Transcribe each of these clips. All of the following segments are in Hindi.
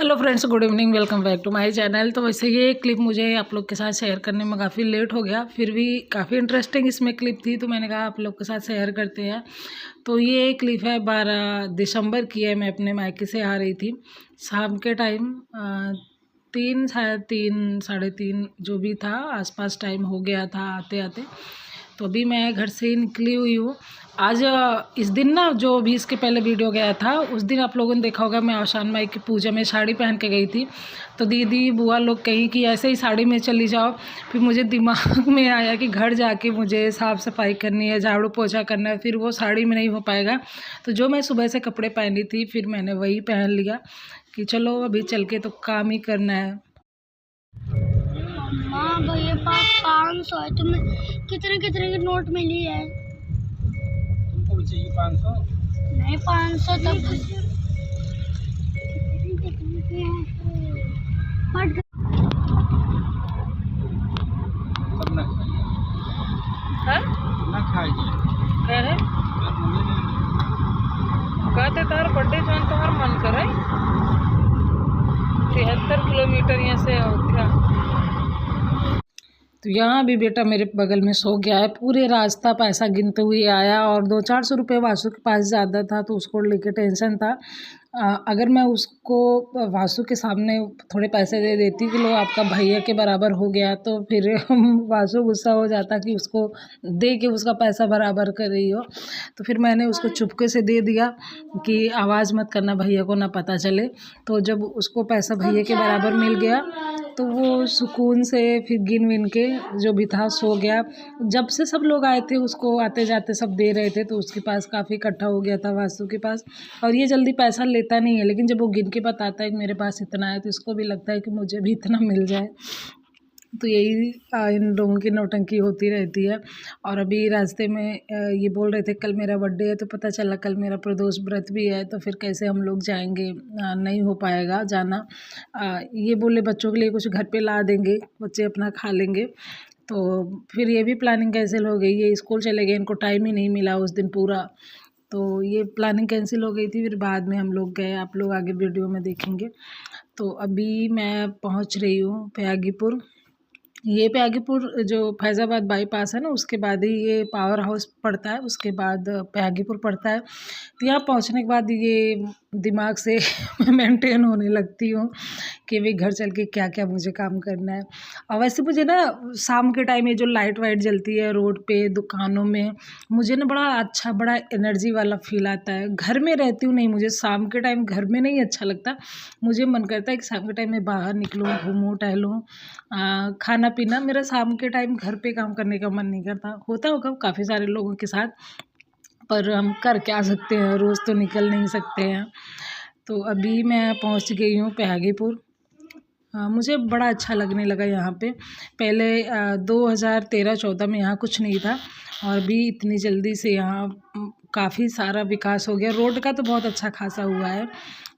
Hello friends, good evening. Welcome back to my channel. तो वैसे ये क्लिप मुझे आप लोग के साथ शेयर करने में काफ़ी लेट हो गया, फिर भी काफ़ी इंटरेस्टिंग इसमें क्लिप थी तो मैंने कहा आप लोग के साथ शेयर करते हैं। तो ये क्लिप है 12 दिसंबर की है। मैं अपने मायके से आ रही थी शाम के टाइम, 3 साढ़े 3 जो भी था आसपास टाइम हो गया था आते आते। तो अभी मैं घर से ही निकली हुई हूँ। आज इस दिन ना, जो अभी इसके पहले वीडियो गया था उस दिन आप लोगों ने देखा होगा, मैं आशान माई की पूजा में साड़ी पहन के गई थी। तो दीदी बुआ लोग कहीं कि ऐसे ही साड़ी में चली जाओ। फिर मुझे दिमाग में आया कि घर जाके मुझे साफ़ सफाई करनी है, झाड़ू पोछा करना है, फिर वो साड़ी में नहीं हो पाएगा। तो जो मैं सुबह से कपड़े पहनी थी फिर मैंने वही पहन लिया कि चलो अभी चल के तो काम ही करना है। माँ भैया पास 500 है, तुम्हें कितने कितने के नोट मिली है? तुमको भी चाहिए 500? नहीं, 500 तक कहते तार बर्थडे जान तुम्हार मन करे 73 किलोमीटर यहाँ से अयोध्या। तो यहाँ भी बेटा मेरे बगल में सो गया है। पूरे रास्ता पैसा गिनते हुए आया और 200-400 रुपये वासु के पास ज़्यादा था तो उसको लेके टेंशन था। अगर मैं उसको वासु के सामने थोड़े पैसे दे देती कि लो आपका भैया के बराबर हो गया, तो फिर वासु गुस्सा हो जाता कि उसको दे के उसका पैसा बराबर कर रही हो। तो फिर मैंने उसको चुपके से दे दिया कि आवाज़ मत करना, भैया को ना पता चले। तो जब उसको पैसा भैया के बराबर मिल गया तो वो सुकून से फिर गिन विन के जो भी था सो गया। जब से सब लोग आए थे उसको आते जाते सब दे रहे थे तो उसके पास काफ़ी इकट्ठा हो गया था वासु के पास। और ये जल्दी पैसा लेता नहीं है, लेकिन जब वो गिन के बताता है कि मेरे पास इतना है तो इसको भी लगता है कि मुझे भी इतना मिल जाए। तो यही इन लोगों की नौटंकी होती रहती है। और अभी रास्ते में ये बोल रहे थे कल मेरा बर्थडे है, तो पता चला कल मेरा प्रदोष व्रत भी है, तो फिर कैसे हम लोग जाएंगे, नहीं हो पाएगा जाना। ये बोले बच्चों के लिए कुछ घर पे ला देंगे, बच्चे अपना खा लेंगे। तो फिर ये भी प्लानिंग कैंसिल हो गई। ये स्कूल चले गए, इनको टाइम ही नहीं मिला उस दिन पूरा, तो ये प्लानिंग कैंसिल हो गई थी। फिर बाद में हम लोग गए, आप लोग आगे वीडियो में देखेंगे। तो अभी मैं पहुंच रही हूँ प्यागीपुर। ये प्यागीपुर जो फैज़ाबाद बाईपास है ना, उसके बाद ही ये पावर हाउस पड़ता है, उसके बाद प्यागीपुर पड़ता है। तो यहाँ पहुँचने के बाद ये दिमाग से मेंटेन होने लगती हूँ कि भाई घर चल के क्या क्या मुझे काम करना है। और वैसे मुझे ना शाम के टाइम ये जो लाइट वाइट जलती है रोड पे दुकानों में, मुझे ना बड़ा अच्छा, बड़ा एनर्जी वाला फील आता है। घर में रहती हूँ नहीं, मुझे शाम के टाइम घर में नहीं अच्छा लगता। मुझे मन करता है कि शाम के टाइम में बाहर निकलूँ, घूमूँ, टहलूँ, खाना पीना। मेरा शाम के टाइम घर पे काम करने का मन नहीं करता। होता होगा काफ़ी सारे लोगों के साथ, पर हम कर क्या सकते हैं, रोज़ तो निकल नहीं सकते हैं। तो अभी मैं पहुंच गई हूँ प्यागीपुर। मुझे बड़ा अच्छा लगने लगा यहाँ पे। पहले 2013-14 में यहाँ कुछ नहीं था और अभी इतनी जल्दी से यहाँ काफ़ी सारा विकास हो गया। रोड का तो बहुत अच्छा खासा हुआ है,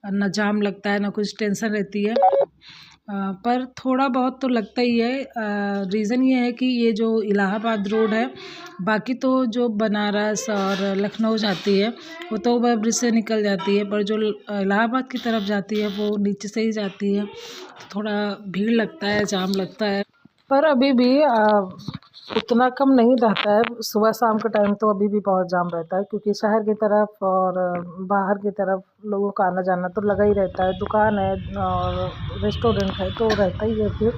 ना जाम लगता है ना कुछ टेंशन रहती है। पर थोड़ा बहुत तो लगता ही है। रीज़न ये है कि ये जो इलाहाबाद रोड है, बाकी तो जो बनारस और लखनऊ जाती है वो तो ओवर ब्रिज से निकल जाती है, पर जो इलाहाबाद की तरफ जाती है वो नीचे से ही जाती है। तो थोड़ा भीड़ लगता है, जाम लगता है, पर अभी भी उतना कम नहीं रहता है। सुबह शाम के टाइम तो अभी भी बहुत जाम रहता है, क्योंकि शहर की तरफ और बाहर की तरफ लोगों का आना जाना तो लगा ही रहता है। दुकान है और रेस्टोरेंट है तो रहता ही है फिर।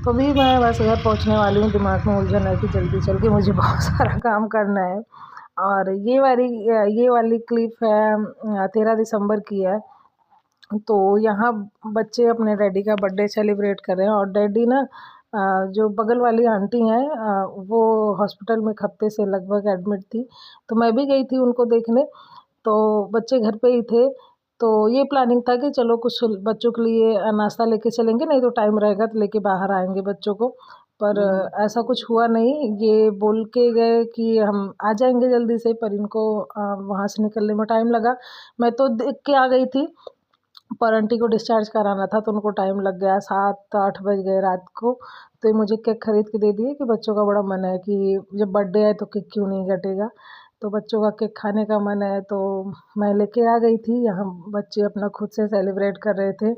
तो अभी मैं बस घर पहुंचने वाली हूँ। दिमाग में उलझन है कि जल्दी चल के मुझे बहुत सारा काम करना है। और ये वाली क्लिप है 13 दिसंबर की है। तो यहाँ बच्चे अपने डैडी का बर्थडे सेलिब्रेट कर रहे हैं और डैडी ना, जो बगल वाली आंटी हैं, वो हॉस्पिटल में एक हफ्ते से लगभग एडमिट थी। तो मैं भी गई थी उनको देखने। तो बच्चे घर पे ही थे, तो ये प्लानिंग था कि चलो कुछ बच्चों के लिए नाश्ता लेके चलेंगे, नहीं तो टाइम रहेगा तो लेके बाहर आएंगे बच्चों को। पर ऐसा कुछ हुआ नहीं। ये बोल के गए कि हम आ जाएंगे जल्दी से, पर इनको वहाँ से निकलने में टाइम लगा। मैं तो देख के आ गई थी, पर आंटी को डिस्चार्ज कराना था तो उनको टाइम लग गया, 7-8 बज गए रात को। तो ये मुझे केक खरीद के दे दिए कि बच्चों का बड़ा मन है कि जब बर्थडे है तो केक क्यों नहीं कटेगा। तो बच्चों का केक खाने का मन है तो मैं लेके आ गई थी। यहाँ बच्चे अपना खुद से सेलिब्रेट कर रहे थे,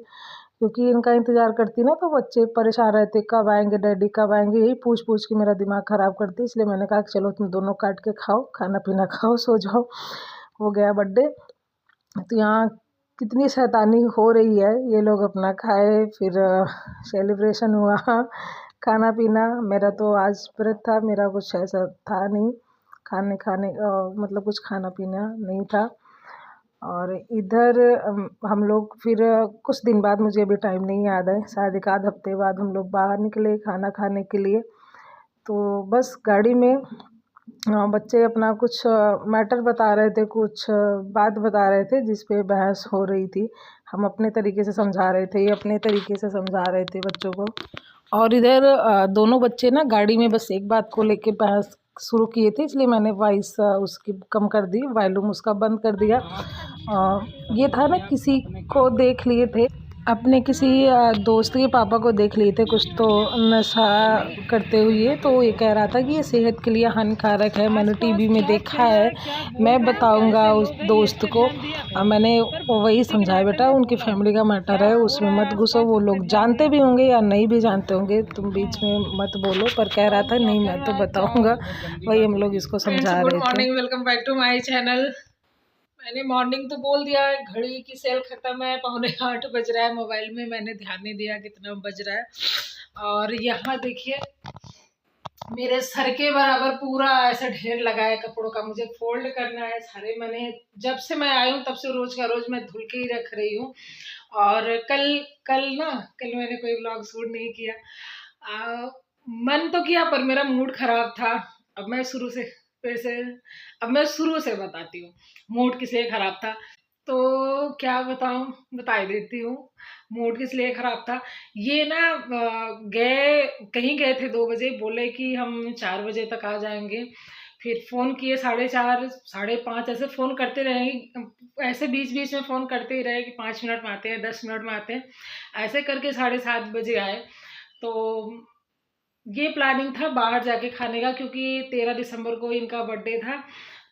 क्योंकि इनका इंतज़ार करती ना तो बच्चे परेशान रहते, कब आएंगे डैडी कब आएंगे, यही पूछ पूछ के मेरा दिमाग ख़राब करती। इसलिए मैंने कहा कि चलो तुम दोनों काट के खाओ, खाना पीना खाओ, सो जाओ। हो गया बर्थडे। तो यहाँ कितनी शैतानी हो रही है, ये लोग अपना खाए, फिर सेलिब्रेशन हुआ, खाना पीना। मेरा तो आज व्रत था, मेरा कुछ ऐसा था नहीं, खाने मतलब कुछ खाना पीना नहीं था। और इधर हम लोग फिर कुछ दिन बाद, मुझे अभी टाइम नहीं याद है, शायद एक आध हफ्ते बाद हम लोग बाहर निकले खाना खाने के लिए। तो बस गाड़ी में बच्चे अपना कुछ मैटर बता रहे थे, कुछ बात बता रहे थे जिस पे बहस हो रही थी। हम अपने तरीके से समझा रहे थे, ये अपने तरीके से समझा रहे थे बच्चों को। और इधर दोनों बच्चे ना गाड़ी में बस एक बात को लेके बहस शुरू किए थे, इसलिए मैंने वॉइस उसकी कम कर दी, वॉल्यूम उसका बंद कर दिया। ये था ना, किसी को देख लिए थे, अपने किसी दोस्त के पापा को देख लिए थे कुछ तो नशा करते हुए, तो ये कह रहा था कि ये सेहत के लिए हानिकारक है, मैंने टीवी में देखा है, मैं बताऊंगा उस दोस्त को। मैंने वही समझाया, बेटा उनकी फैमिली का मैटर है, उसमें मत घुसो, वो लोग जानते भी होंगे या नहीं भी जानते होंगे, तुम बीच में मत बोलो। पर कह रहा था नहीं मैं तो बताऊंगा, वही हम लोग इसको समझा रहे थे। Good morning, welcome back to my channel. मैंने मॉर्निंग तो बोल दिया है, घड़ी की सेल ख़त्म है, 7:45 बज रहा है। मोबाइल में मैंने ध्यान नहीं दिया कितना बज रहा है। और यहाँ देखिए मेरे सर के बराबर पूरा ऐसा ढेर लगा है कपड़ों का, मुझे फोल्ड करना है सारे। मैंने जब से मैं आई हूँ तब से रोज़ का रोज़ मैं धुल के ही रख रही हूँ। और कल मैंने कोई व्लॉग शूट नहीं किया। मन तो किया पर मेरा मूड ख़राब था। अब मैं शुरू से बताती हूँ मूड किस लिए ख़राब था। तो क्या बताऊँ, बता ही देती हूँ मूड किस लिए ख़राब था। ये ना कहीं गए थे 2 बजे, बोले कि हम 4 बजे तक आ जाएंगे। फिर फ़ोन किए 4:30 5:30, ऐसे फ़ोन करते रहे, ऐसे बीच बीच में फ़ोन करते ही रहे कि 5 मिनट में आते हैं, 10 मिनट में आते हैं, ऐसे करके 7:30 बजे आए। तो ये प्लानिंग था बाहर जाके खाने का, क्योंकि 13 दिसंबर को इनका बर्थडे था,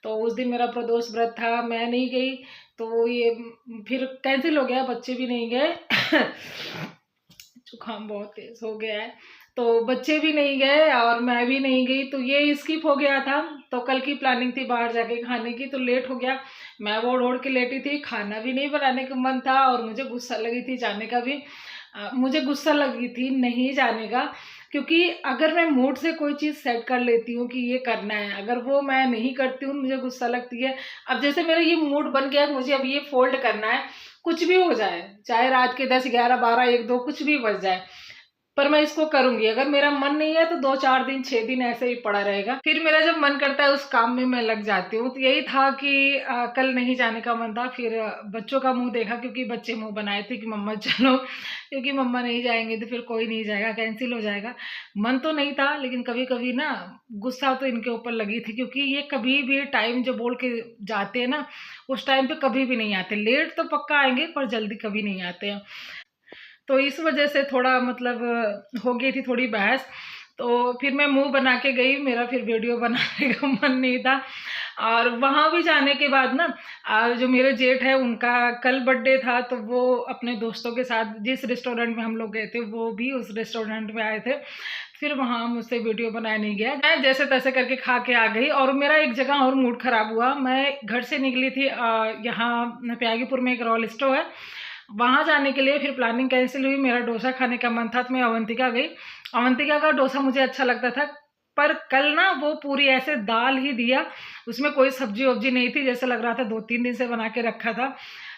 तो उस दिन मेरा प्रदोष व्रत था, मैं नहीं गई, तो ये फिर कैंसिल हो गया, बच्चे भी नहीं गए। जुकाम बहुत तेज हो गया है, तो बच्चे भी नहीं गए और मैं भी नहीं गई, तो ये स्किप हो गया था। तो कल की प्लानिंग थी बाहर जाके खाने की, तो लेट हो गया। मैं वो ओढ़ के लेटी थी, खाना भी नहीं बनाने का मन था और मुझे गुस्सा लगी थी जाने का भी। मुझे गुस्सा लगी थी नहीं जाने का, क्योंकि अगर मैं मूड से कोई चीज़ सेट कर लेती हूँ कि ये करना है, अगर वो मैं नहीं करती हूँ मुझे गुस्सा लगती है। अब जैसे मेरा ये मूड बन गया कि मुझे अब ये फोल्ड करना है, कुछ भी हो जाए, चाहे रात के 10, 11, 12, 1, 2 कुछ भी बज जाए, पर मैं इसको करूंगी। अगर मेरा मन नहीं है तो 2-4 दिन 6 दिन ऐसे ही पड़ा रहेगा, फिर मेरा जब मन करता है उस काम में मैं लग जाती हूँ। तो यही था कि कल नहीं जाने का मन था। फिर बच्चों का मुंह देखा, क्योंकि बच्चे मुंह बनाए थे कि मम्मा चलो, क्योंकि मम्मा नहीं जाएंगे तो फिर कोई नहीं जाएगा, कैंसिल हो जाएगा। मन तो नहीं था, लेकिन कभी कभी ना गुस्सा तो इनके ऊपर लगी थी, क्योंकि ये कभी भी टाइम जो बोल के जाते हैं ना, उस टाइम पे कभी भी नहीं आते। लेट तो पक्का आएंगे पर जल्दी कभी नहीं आते हैं। तो इस वजह से थोड़ा मतलब हो गई थी थोड़ी बहस। तो फिर मैं मुंह बना के गई, मेरा फिर वीडियो बनाने का मन नहीं था। और वहाँ भी जाने के बाद ना जो मेरे जेठ है उनका कल बर्थडे था, तो वो अपने दोस्तों के साथ जिस रेस्टोरेंट में हम लोग गए थे वो भी उस रेस्टोरेंट में आए थे। फिर वहाँ मुझसे वीडियो बनाया नहीं गया, मैं जैसे तैसे करके खा के आ गई। और मेरा एक जगह और मूड ख़राब हुआ, मैं घर से निकली थी, यहाँ प्यागीपुर में एक रॉयल स्टोर है, वहाँ जाने के लिए। फिर प्लानिंग कैंसिल हुई, मेरा डोसा खाने का मन था तो मैं अवंतिका गई। अवंतिका का डोसा मुझे अच्छा लगता था, पर कल ना वो पूरी ऐसे दाल ही दिया, उसमें कोई सब्जी वब्जी नहीं थी, जैसे लग रहा था 2-3 दिन से बना के रखा था।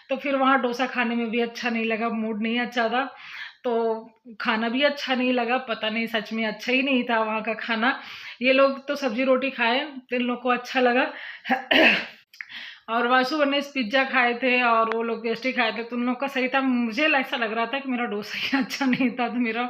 तो फिर वहाँ डोसा खाने में भी अच्छा नहीं लगा, मूड नहीं अच्छा था, तो खाना भी अच्छा नहीं लगा। पता नहीं, सच में अच्छा ही नहीं था वहाँ का खाना। ये लोग तो सब्जी रोटी खाए तो इन लोग को अच्छा लगा। और वासु ने पिज्ज़ा खाए थे और वो लोग पेस्ट्री खाए थे, तो उन लोग का सही था। मुझे ऐसा लग रहा था कि मेरा डोसा ही अच्छा नहीं था, तो मेरा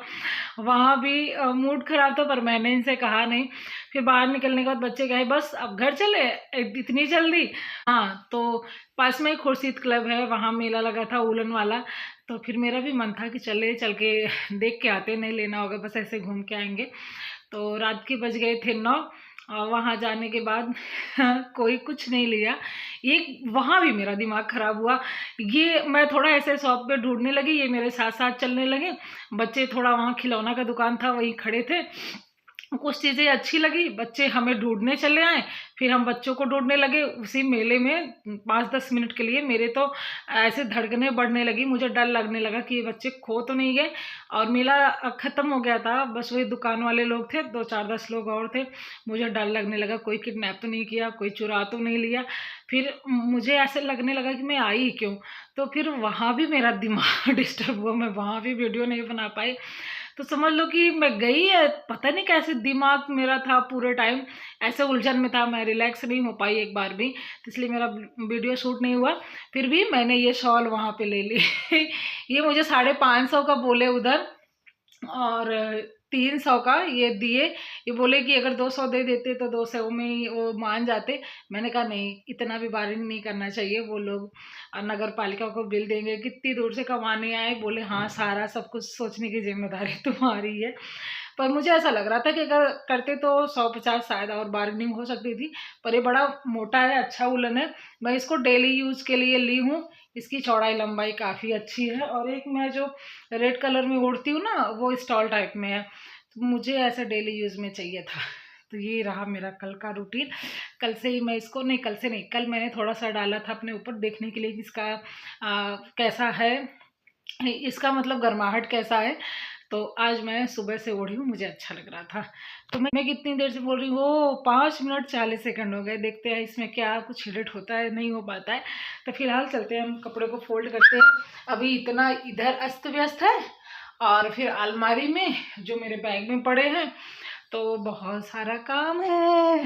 वहाँ भी मूड ख़राब था, पर मैंने इनसे कहा नहीं। फिर बाहर निकलने के बाद बच्चे कहे बस अब घर चले इतनी जल्दी। हाँ, तो पास में एक खुर्शीद क्लब है, वहाँ मेला लगा था उलन वाला, तो फिर मेरा भी मन था कि चल के देख के आते, नहीं लेना होगा, बस ऐसे घूम के आएंगे। तो रात के बज गए थे 9 और वहाँ जाने के बाद कोई कुछ नहीं लिया। एक वहाँ भी मेरा दिमाग ख़राब हुआ। ये मैं थोड़ा ऐसे शॉप पे ढूंढने लगी, ये मेरे साथ साथ चलने लगे। बच्चे थोड़ा, वहाँ खिलौना का दुकान था वहीं खड़े थे, कुछ चीज़ें अच्छी लगी, बच्चे हमें ढूंढने चले आए, फिर हम बच्चों को ढूंढने लगे। उसी मेले में 5-10 मिनट के लिए मेरे तो ऐसे धड़कनें बढ़ने लगी, मुझे डर लगने लगा कि ये बच्चे खो तो नहीं गए। और मेला ख़त्म हो गया था, बस वही दुकान वाले लोग थे, 2-4-10 लोग और थे। मुझे डर लगने लगा कोई किडनैप तो नहीं किया, कोई चुरा तो नहीं लिया। फिर मुझे ऐसे लगने लगा कि मैं आई क्यों। तो फिर वहाँ भी मेरा दिमाग डिस्टर्ब हुआ, मैं वहाँ भी वीडियो नहीं बना पाई। तो समझ लो कि मैं गई है, पता नहीं कैसे दिमाग मेरा था पूरे टाइम ऐसे उलझन में था, मैं रिलैक्स नहीं हो पाई एक बार भी, तो इसलिए मेरा वीडियो शूट नहीं हुआ। फिर भी मैंने ये शॉल वहाँ पे ले ली। ये मुझे 550 का बोले उधर, और 300 का ये दिए। ये बोले कि अगर 200 दे देते तो 200 में ही वो मान जाते। मैंने कहा नहीं, इतना भी बार्गेनिंग नहीं करना चाहिए, वो लोग नगर पालिका को बिल देंगे, कितनी दूर से कमाने आए। बोले हाँ, सारा सब कुछ सोचने की जिम्मेदारी तुम्हारी है। पर मुझे ऐसा लग रहा था कि अगर करते तो 150 शायद और बार्गेनिंग हो सकती थी। पर ये बड़ा मोटा है, अच्छा उलन है, मैं इसको डेली यूज़ के लिए ली हूँ। इसकी चौड़ाई लंबाई काफ़ी अच्छी है। और एक मैं जो रेड कलर में ओढ़ती हूँ ना, वो स्टॉल टाइप में है, तो मुझे ऐसा डेली यूज़ में चाहिए था। तो ये रहा मेरा कल का रूटीन। कल से ही मैं इसको, नहीं कल से नहीं, कल मैंने थोड़ा सा डाला था अपने ऊपर देखने के लिए कि इसका कैसा है, इसका मतलब गर्माहट कैसा है। तो आज मैं सुबह से ओढ़ी हूँ, मुझे अच्छा लग रहा था। तो मैं कितनी देर से बोल रही हूँ, वो 5 मिनट 40 सेकंड हो गए। देखते हैं इसमें क्या कुछ एडिट होता है, नहीं हो पाता है। तो फिलहाल चलते हैं, हम कपड़े को फोल्ड करते हैं। अभी इतना इधर अस्त व्यस्त है, और फिर अलमारी में जो मेरे बैग में पड़े हैं, तो बहुत सारा काम है।